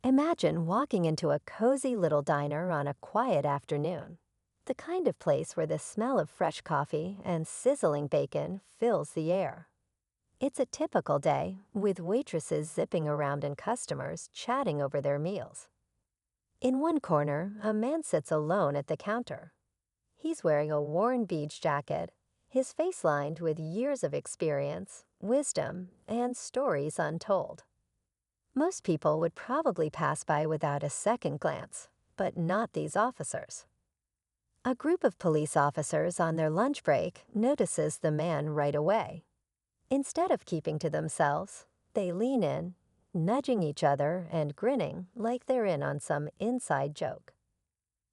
Imagine walking into a cozy little diner on a quiet afternoon. The kind of place where the smell of fresh coffee and sizzling bacon fills the air. It's a typical day, with waitresses zipping around and customers chatting over their meals. In one corner, a man sits alone at the counter. He's wearing a worn beige jacket, his face lined with years of experience, wisdom, and stories untold. Most people would probably pass by without a second glance, but not these officers. A group of police officers on their lunch break notices the man right away. Instead of keeping to themselves, they lean in, nudging each other and grinning like they're in on some inside joke.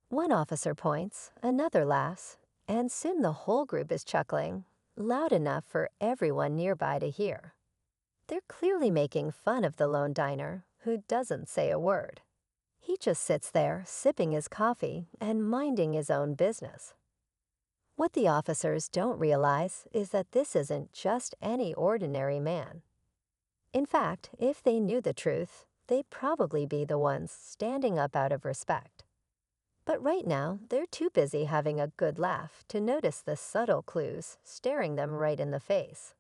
One officer points, another laughs, and soon the whole group is chuckling, loud enough for everyone nearby to hear. They're clearly making fun of the lone diner, who doesn't say a word. He just sits there, sipping his coffee and minding his own business. What the officers don't realize is that this isn't just any ordinary man. In fact, if they knew the truth, they'd probably be the ones standing up out of respect. But right now, they're too busy having a good laugh to notice the subtle clues staring them right in the face.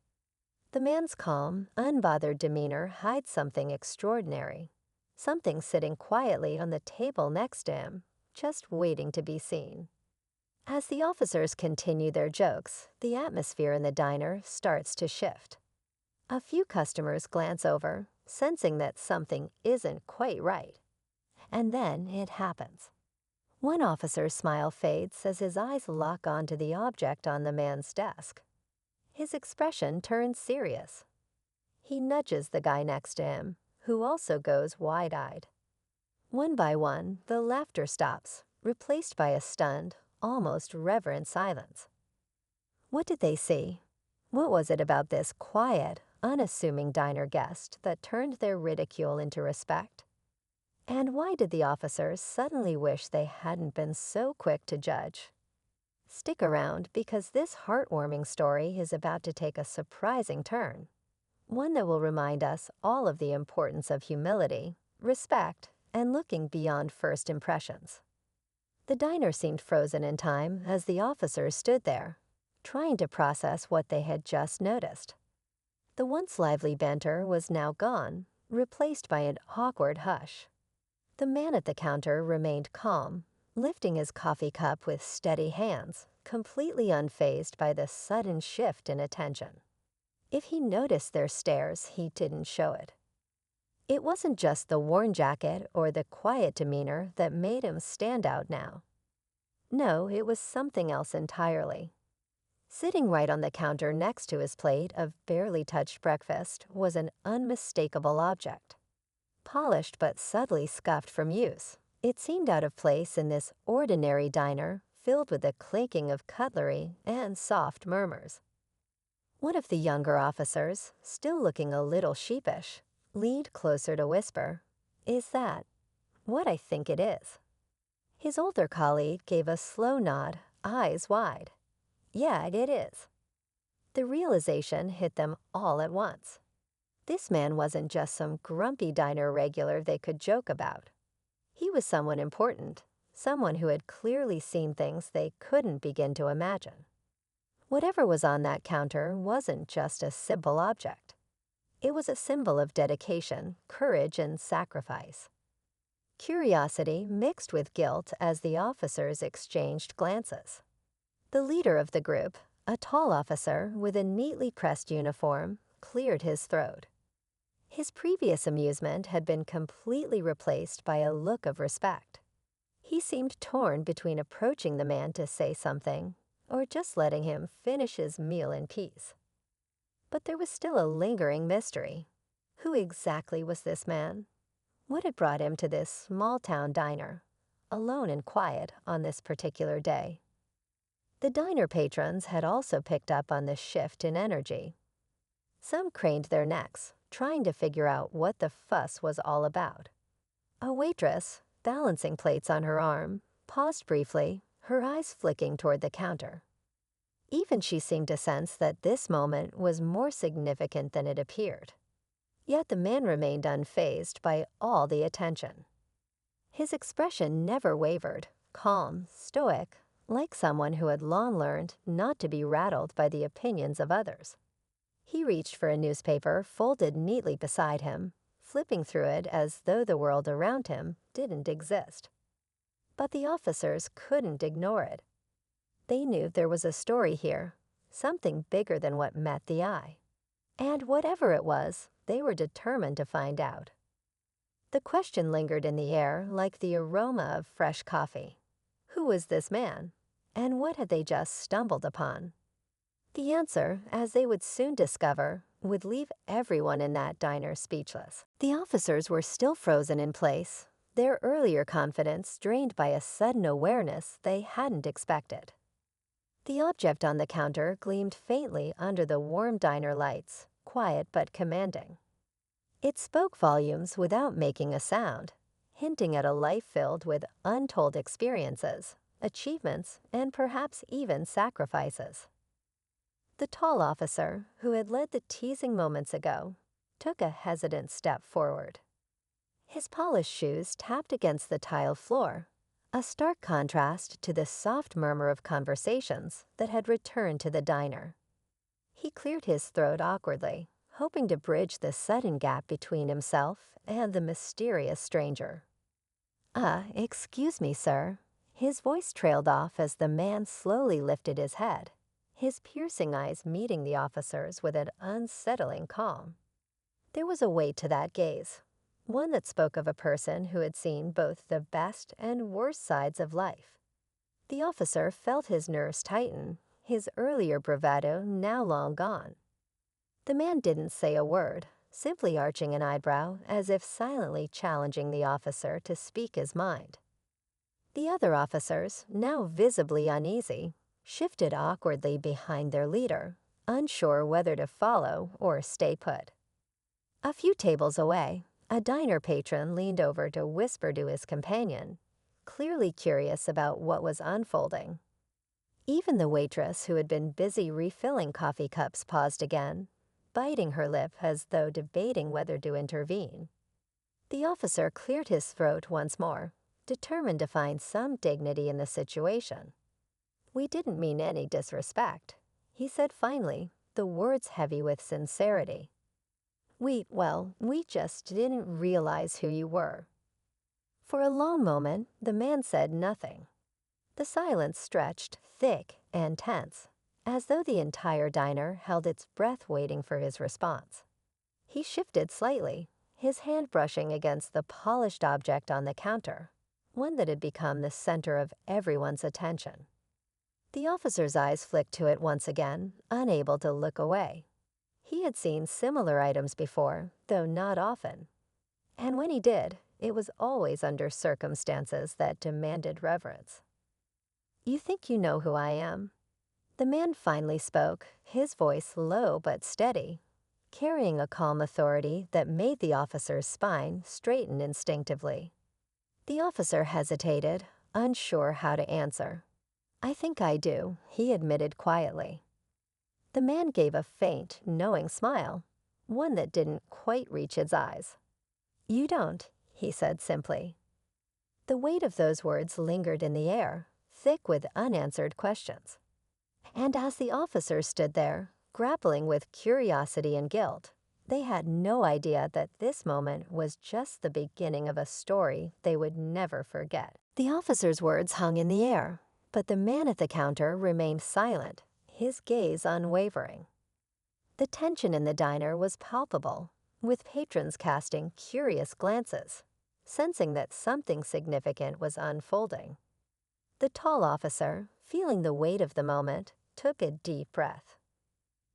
The man's calm, unbothered demeanor hides something extraordinary, something sitting quietly on the table next to him, just waiting to be seen. As the officers continue their jokes, the atmosphere in the diner starts to shift. A few customers glance over, sensing that something isn't quite right. And then it happens. One officer's smile fades as his eyes lock onto the object on the man's desk. His expression turns serious. He nudges the guy next to him, who also goes wide-eyed. One by one, the laughter stops, replaced by a stunned, almost reverent silence. What did they see? What was it about this quiet, unassuming diner guest that turned their ridicule into respect? And why did the officers suddenly wish they hadn't been so quick to judge? Stick around, because this heartwarming story is about to take a surprising turn, one that will remind us all of the importance of humility, respect, and looking beyond first impressions. The diner seemed frozen in time as the officers stood there, trying to process what they had just noticed. The once lively banter was now gone, replaced by an awkward hush. The man at the counter remained calm, lifting his coffee cup with steady hands, completely unfazed by the sudden shift in attention. If he noticed their stares, he didn't show it. It wasn't just the worn jacket or the quiet demeanor that made him stand out now. No, it was something else entirely. Sitting right on the counter next to his plate of barely touched breakfast was an unmistakable object. Polished but subtly scuffed from use, it seemed out of place in this ordinary diner filled with the clinking of cutlery and soft murmurs. One of the younger officers, still looking a little sheepish, leaned closer to whisper, "Is that what I think it is?" His older colleague gave a slow nod, eyes wide. "Yeah, it is." The realization hit them all at once. This man wasn't just some grumpy diner regular they could joke about. He was someone important, someone who had clearly seen things they couldn't begin to imagine. Whatever was on that counter wasn't just a simple object. It was a symbol of dedication, courage, and sacrifice. Curiosity mixed with guilt as the officers exchanged glances. The leader of the group, a tall officer with a neatly pressed uniform, cleared his throat. His previous amusement had been completely replaced by a look of respect. He seemed torn between approaching the man to say something or just letting him finish his meal in peace. But there was still a lingering mystery. Who exactly was this man? What had brought him to this small-town diner, alone and quiet on this particular day? The diner patrons had also picked up on this shift in energy. Some craned their necks, trying to figure out what the fuss was all about. A waitress, balancing plates on her arm, paused briefly, her eyes flicking toward the counter. Even she seemed to sense that this moment was more significant than it appeared. Yet the man remained unfazed by all the attention. His expression never wavered, calm, stoic, like someone who had long learned not to be rattled by the opinions of others. He reached for a newspaper folded neatly beside him, flipping through it as though the world around him didn't exist. But the officers couldn't ignore it. They knew there was a story here, something bigger than what met the eye. And whatever it was, they were determined to find out. The question lingered in the air like the aroma of fresh coffee. Who was this man? And what had they just stumbled upon? The answer, as they would soon discover, would leave everyone in that diner speechless. The officers were still frozen in place, their earlier confidence drained by a sudden awareness they hadn't expected. The object on the counter gleamed faintly under the warm diner lights, quiet but commanding. It spoke volumes without making a sound, hinting at a life filled with untold experiences, achievements, and perhaps even sacrifices. The tall officer, who had led the teasing moments ago, took a hesitant step forward. His polished shoes tapped against the tile floor, a stark contrast to the soft murmur of conversations that had returned to the diner. He cleared his throat awkwardly, hoping to bridge the sudden gap between himself and the mysterious stranger. Excuse me, sir." His voice trailed off as the man slowly lifted his head, his piercing eyes meeting the officer's with an unsettling calm. There was a weight to that gaze, one that spoke of a person who had seen both the best and worst sides of life. The officer felt his nerves tighten, his earlier bravado now long gone. The man didn't say a word, simply arching an eyebrow as if silently challenging the officer to speak his mind. The other officers, now visibly uneasy, shifted awkwardly behind their leader, unsure whether to follow or stay put. A few tables away, a diner patron leaned over to whisper to his companion, clearly curious about what was unfolding. Even the waitress, who had been busy refilling coffee cups, paused again, biting her lip as though debating whether to intervene. The officer cleared his throat once more, determined to find some dignity in the situation. "We didn't mean any disrespect," he said finally, the words heavy with sincerity. We just didn't realize who you were." For a long moment, the man said nothing. The silence stretched thick and tense, as though the entire diner held its breath waiting for his response. He shifted slightly, his hand brushing against the polished object on the counter, one that had become the center of everyone's attention. The officer's eyes flicked to it once again, unable to look away. He had seen similar items before, though not often. And when he did, it was always under circumstances that demanded reverence. "You think you know who I am?" The man finally spoke, his voice low but steady, carrying a calm authority that made the officer's spine straighten instinctively. The officer hesitated, unsure how to answer. "I think I do," he admitted quietly. The man gave a faint, knowing smile, one that didn't quite reach his eyes. "You don't," he said simply. The weight of those words lingered in the air, thick with unanswered questions. And as the officers stood there, grappling with curiosity and guilt, they had no idea that this moment was just the beginning of a story they would never forget. The officers' words hung in the air, but the man at the counter remained silent, his gaze unwavering. The tension in the diner was palpable, with patrons casting curious glances, sensing that something significant was unfolding. The tall officer, feeling the weight of the moment, took a deep breath.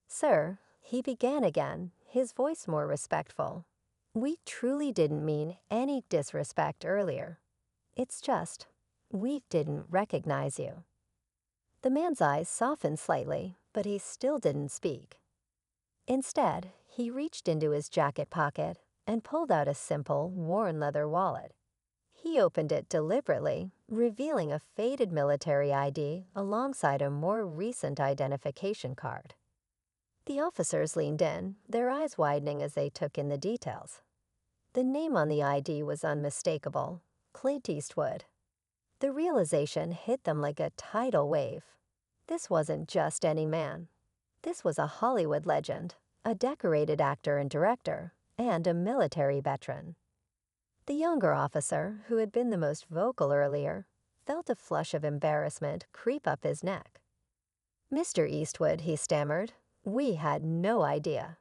"Sir," he began again, his voice more respectful, "we truly didn't mean any disrespect earlier. It's just, we didn't recognize you." The man's eyes softened slightly, but he still didn't speak. Instead, he reached into his jacket pocket and pulled out a simple, worn leather wallet. He opened it deliberately, revealing a faded military ID alongside a more recent identification card. The officers leaned in, their eyes widening as they took in the details. The name on the ID was unmistakable: Clint Eastwood. The realization hit them like a tidal wave. This wasn't just any man. This was a Hollywood legend, a decorated actor and director, and a military veteran. The younger officer, who had been the most vocal earlier, felt a flush of embarrassment creep up his neck. "Mr. Eastwood," he stammered, "we had no idea.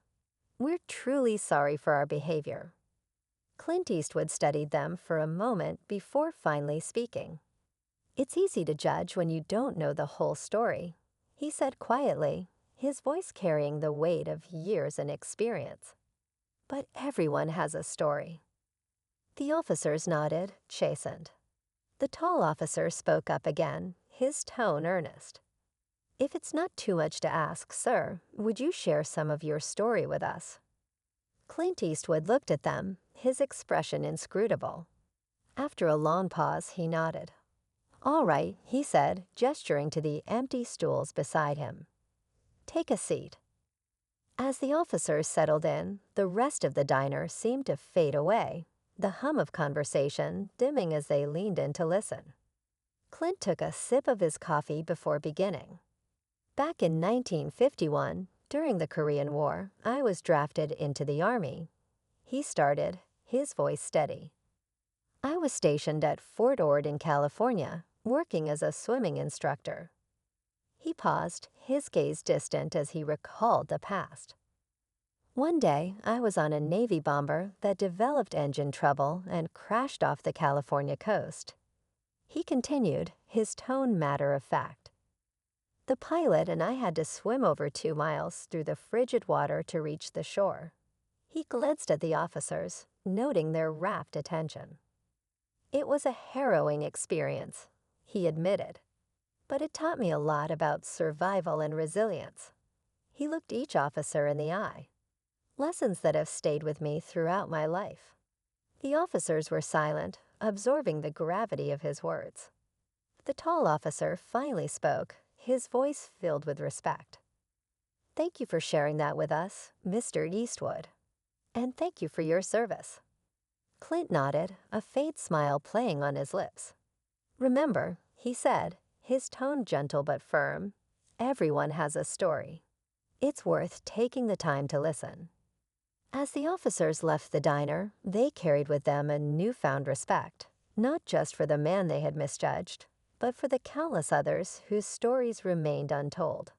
We're truly sorry for our behavior." Clint Eastwood studied them for a moment before finally speaking. "It's easy to judge when you don't know the whole story," he said quietly, his voice carrying the weight of years and experience. "But everyone has a story." The officers nodded, chastened. The tall officer spoke up again, his tone earnest. "If it's not too much to ask, sir, would you share some of your story with us?" Clint Eastwood looked at them, his expression inscrutable. After a long pause, he nodded. "All right," he said, gesturing to the empty stools beside him. "Take a seat." As the officers settled in, the rest of the diner seemed to fade away, the hum of conversation dimming as they leaned in to listen. Clint took a sip of his coffee before beginning. "Back in 1951, during the Korean War, I was drafted into the Army," he started, his voice steady. "I was stationed at Fort Ord in California, working as a swimming instructor." He paused, his gaze distant as he recalled the past. "One day, I was on a Navy bomber that developed engine trouble and crashed off the California coast." He continued, his tone matter of fact. "The pilot and I had to swim over 2 miles through the frigid water to reach the shore." He glanced at the officers, noting their rapt attention. "It was a harrowing experience," he admitted, "but it taught me a lot about survival and resilience." He looked each officer in the eye. "Lessons that have stayed with me throughout my life." The officers were silent, absorbing the gravity of his words. The tall officer finally spoke, his voice filled with respect. "Thank you for sharing that with us, Mr. Eastwood. And thank you for your service." Clint nodded, a faint smile playing on his lips. "Remember," he said, his tone gentle but firm, "everyone has a story. It's worth taking the time to listen." As the officers left the diner, they carried with them a newfound respect, not just for the man they had misjudged, but for the countless others whose stories remained untold.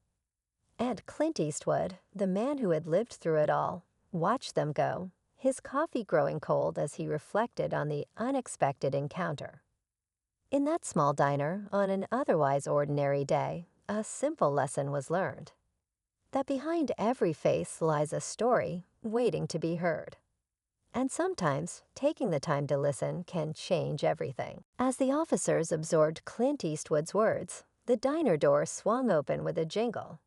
And Clint Eastwood, the man who had lived through it all, watched them go, his coffee growing cold as he reflected on the unexpected encounter. In that small diner, on an otherwise ordinary day, a simple lesson was learned: that behind every face lies a story waiting to be heard. And sometimes, taking the time to listen can change everything. As the officers absorbed Clint Eastwood's words, the diner door swung open with a jingle.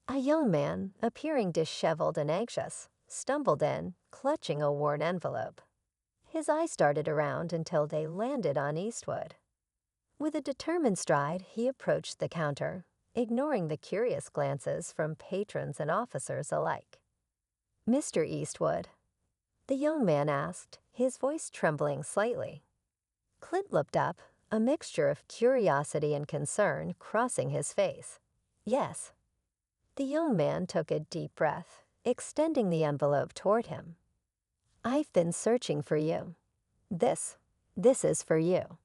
A young man, appearing disheveled and anxious, stumbled in, clutching a worn envelope. His eyes darted around until they landed on Eastwood. With a determined stride, he approached the counter, ignoring the curious glances from patrons and officers alike. "Mr. Eastwood?" the young man asked, his voice trembling slightly. Clint looked up, a mixture of curiosity and concern crossing his face. "Yes." The young man took a deep breath, extending the envelope toward him. "I've been searching for you. This is for you."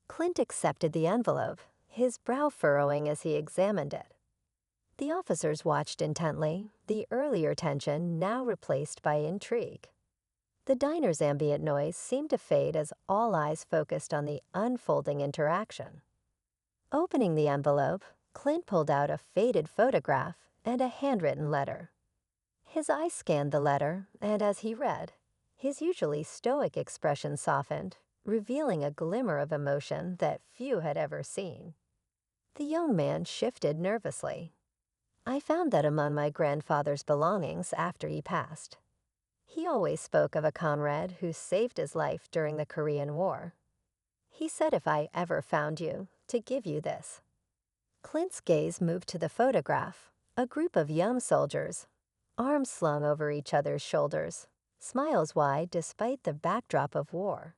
Clint accepted the envelope, his brow furrowing as he examined it. The officers watched intently, the earlier tension now replaced by intrigue. The diner's ambient noise seemed to fade as all eyes focused on the unfolding interaction. Opening the envelope, Clint pulled out a faded photograph and a handwritten letter. His eyes scanned the letter, and as he read, his usually stoic expression softened, revealing a glimmer of emotion that few had ever seen. The young man shifted nervously. "I found that among my grandfather's belongings after he passed. He always spoke of a comrade who saved his life during the Korean War. He said if I ever found you, to give you this." Clint's gaze moved to the photograph, A group of young soldiers, arms slung over each other's shoulders, smiles wide despite the backdrop of war.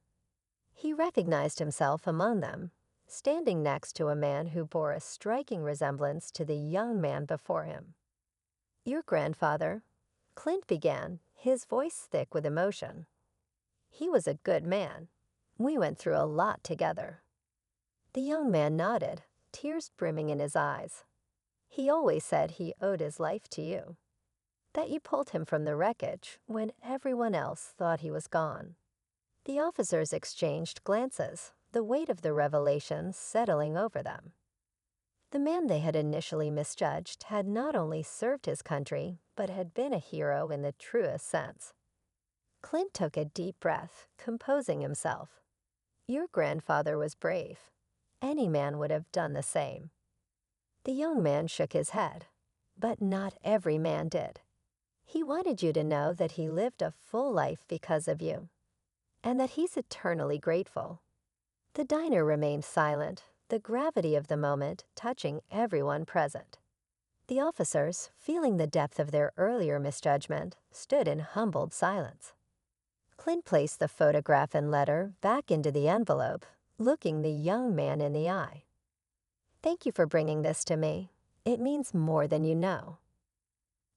He recognized himself among them, standing next to a man who bore a striking resemblance to the young man before him. "Your grandfather," Clint began, his voice thick with emotion. "He was a good man. We went through a lot together." The young man nodded, tears brimming in his eyes. "He always said he owed his life to you, that you pulled him from the wreckage when everyone else thought he was gone." The officers exchanged glances, the weight of the revelation settling over them. The man they had initially misjudged had not only served his country, but had been a hero in the truest sense. Clint took a deep breath, composing himself. "Your grandfather was brave. Any man would have done the same." The young man shook his head, "But not every man did. He wanted you to know that he lived a full life because of you, and that he's eternally grateful." The diner remained silent, the gravity of the moment touching everyone present. The officers, feeling the depth of their earlier misjudgment, stood in humbled silence. Clint placed the photograph and letter back into the envelope, looking the young man in the eye. "Thank you for bringing this to me. It means more than you know."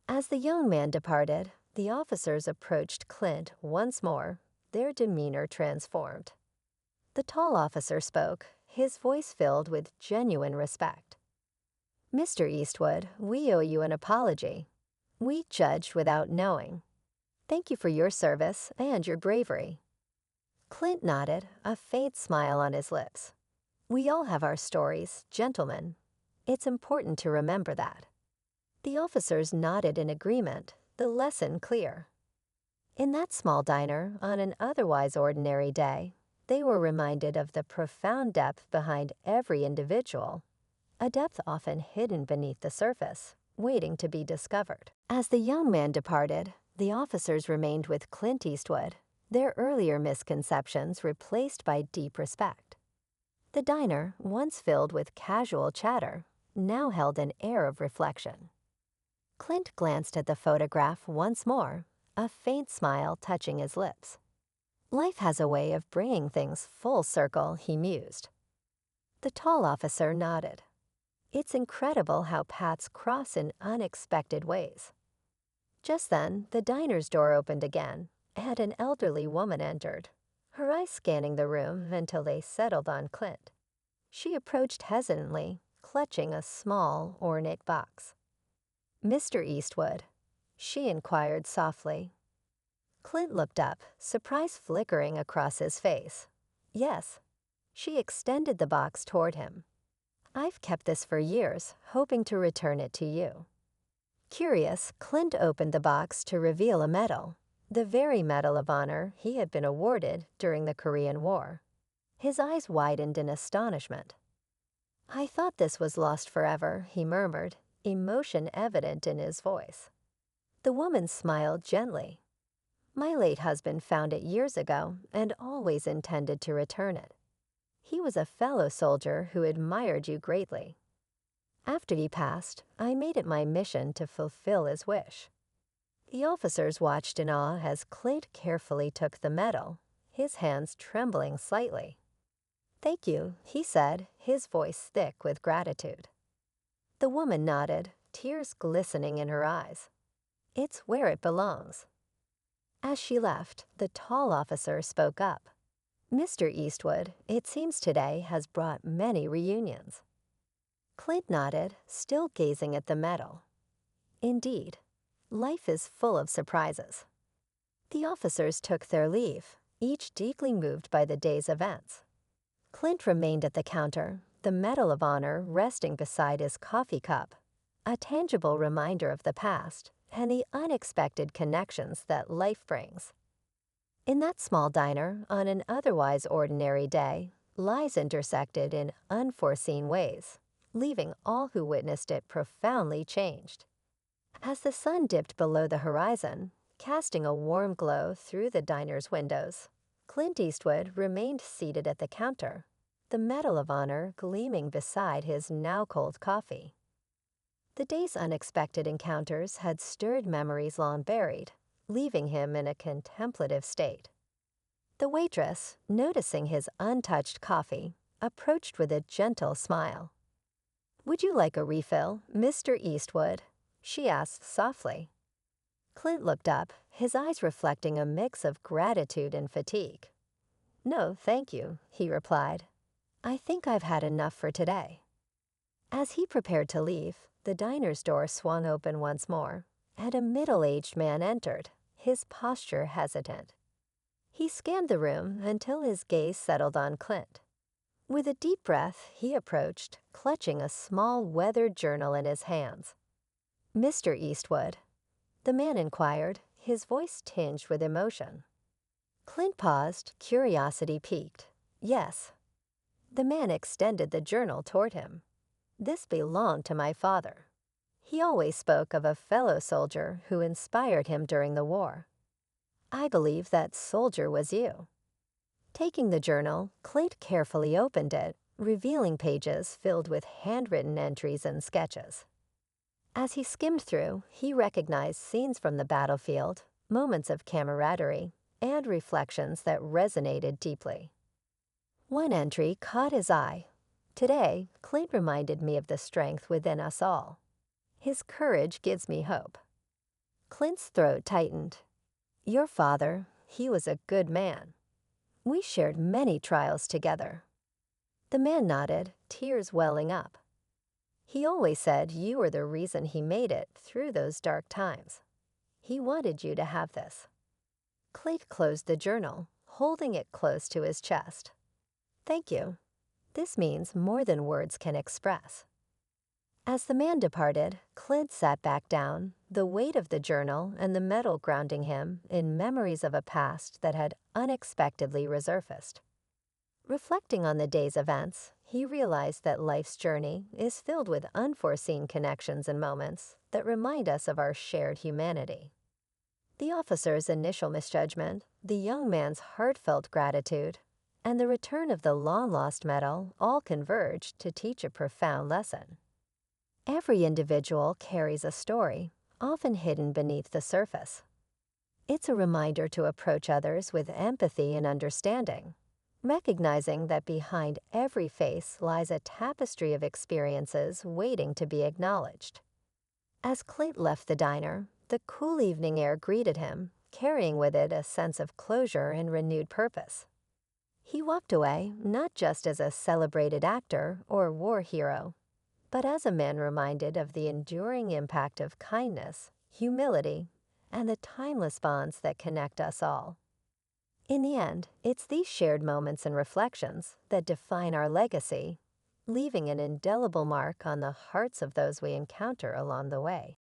As the young man departed, the officers approached Clint once more, their demeanor transformed. The tall officer spoke, his voice filled with genuine respect. "Mr. Eastwood, we owe you an apology. We judged without knowing. Thank you for your service and your bravery." Clint nodded, a faint smile on his lips. "We all have our stories, gentlemen. It's important to remember that." The officers nodded in agreement, the lesson clear. In that small diner, on an otherwise ordinary day, they were reminded of the profound depth behind every individual, a depth often hidden beneath the surface, waiting to be discovered. As the young man departed, the officers remained with Clint Eastwood, their earlier misconceptions replaced by deep respect. The diner, once filled with casual chatter, now held an air of reflection. Clint glanced at the photograph once more, a faint smile touching his lips. "Life has a way of bringing things full circle," he mused. The tall officer nodded. "It's incredible how paths cross in unexpected ways." Just then, the diner's door opened again, and an elderly woman entered, her eyes scanning the room until they settled on Clint. She approached hesitantly, clutching a small, ornate box. "Mr. Eastwood?" she inquired softly. Clint looked up, surprise flickering across his face. "Yes." She extended the box toward him. "I've kept this for years, hoping to return it to you." Curious, Clint opened the box to reveal a medal, the very Medal of Honor he had been awarded during the Korean War. His eyes widened in astonishment. "I thought this was lost forever," he murmured, emotion evident in his voice. The woman smiled gently. "My late husband found it years ago and always intended to return it. He was a fellow soldier who admired you greatly. After he passed, I made it my mission to fulfill his wish." The officers watched in awe as Clint carefully took the medal, his hands trembling slightly. "Thank you," he said, his voice thick with gratitude. The woman nodded, tears glistening in her eyes. "It's where it belongs." As she left, the tall officer spoke up. "Mr. Eastwood, it seems today has brought many reunions." Clint nodded, still gazing at the medal. "Indeed, life is full of surprises." The officers took their leave, each deeply moved by the day's events. Clint remained at the counter, the Medal of Honor resting beside his coffee cup, a tangible reminder of the past and the unexpected connections that life brings. In that small diner, on an otherwise ordinary day, lives intersected in unforeseen ways, leaving all who witnessed it profoundly changed. As the sun dipped below the horizon, casting a warm glow through the diner's windows, Clint Eastwood remained seated at the counter, the Medal of Honor gleaming beside his now cold coffee. The day's unexpected encounters had stirred memories long buried, leaving him in a contemplative state. The waitress, noticing his untouched coffee, approached with a gentle smile. "Would you like a refill, Mr. Eastwood?" she asked softly. Clint looked up, his eyes reflecting a mix of gratitude and fatigue. "No, thank you," he replied. "I think I've had enough for today." As he prepared to leave, the diner's door swung open once more, and a middle-aged man entered, his posture hesitant. He scanned the room until his gaze settled on Clint. With a deep breath, he approached, clutching a small weathered journal in his hands. "Mr. Eastwood?" the man inquired, his voice tinged with emotion. Clint paused, curiosity piqued. "Yes." The man extended the journal toward him. "This belonged to my father. He always spoke of a fellow soldier who inspired him during the war. I believe that soldier was you." Taking the journal, Clint carefully opened it, revealing pages filled with handwritten entries and sketches. As he skimmed through, he recognized scenes from the battlefield, moments of camaraderie, and reflections that resonated deeply. One entry caught his eye. "Today, Clint reminded me of the strength within us all. His courage gives me hope." Clint's throat tightened. "Your father, he was a good man. We shared many trials together." The man nodded, tears welling up. "He always said you were the reason he made it through those dark times. He wanted you to have this." Clint closed the journal, holding it close to his chest. "Thank you. This means more than words can express." As the man departed, Clint sat back down, the weight of the journal and the metal grounding him in memories of a past that had unexpectedly resurfaced. Reflecting on the day's events, he realized that life's journey is filled with unforeseen connections and moments that remind us of our shared humanity. The officer's initial misjudgment, the young man's heartfelt gratitude, and the return of the long-lost medal all converged to teach a profound lesson. Every individual carries a story, often hidden beneath the surface. It's a reminder to approach others with empathy and understanding, recognizing that behind every face lies a tapestry of experiences waiting to be acknowledged. As Clint left the diner, the cool evening air greeted him, carrying with it a sense of closure and renewed purpose. He walked away not just as a celebrated actor or war hero, but as a man reminded of the enduring impact of kindness, humility, and the timeless bonds that connect us all. In the end, it's these shared moments and reflections that define our legacy, leaving an indelible mark on the hearts of those we encounter along the way.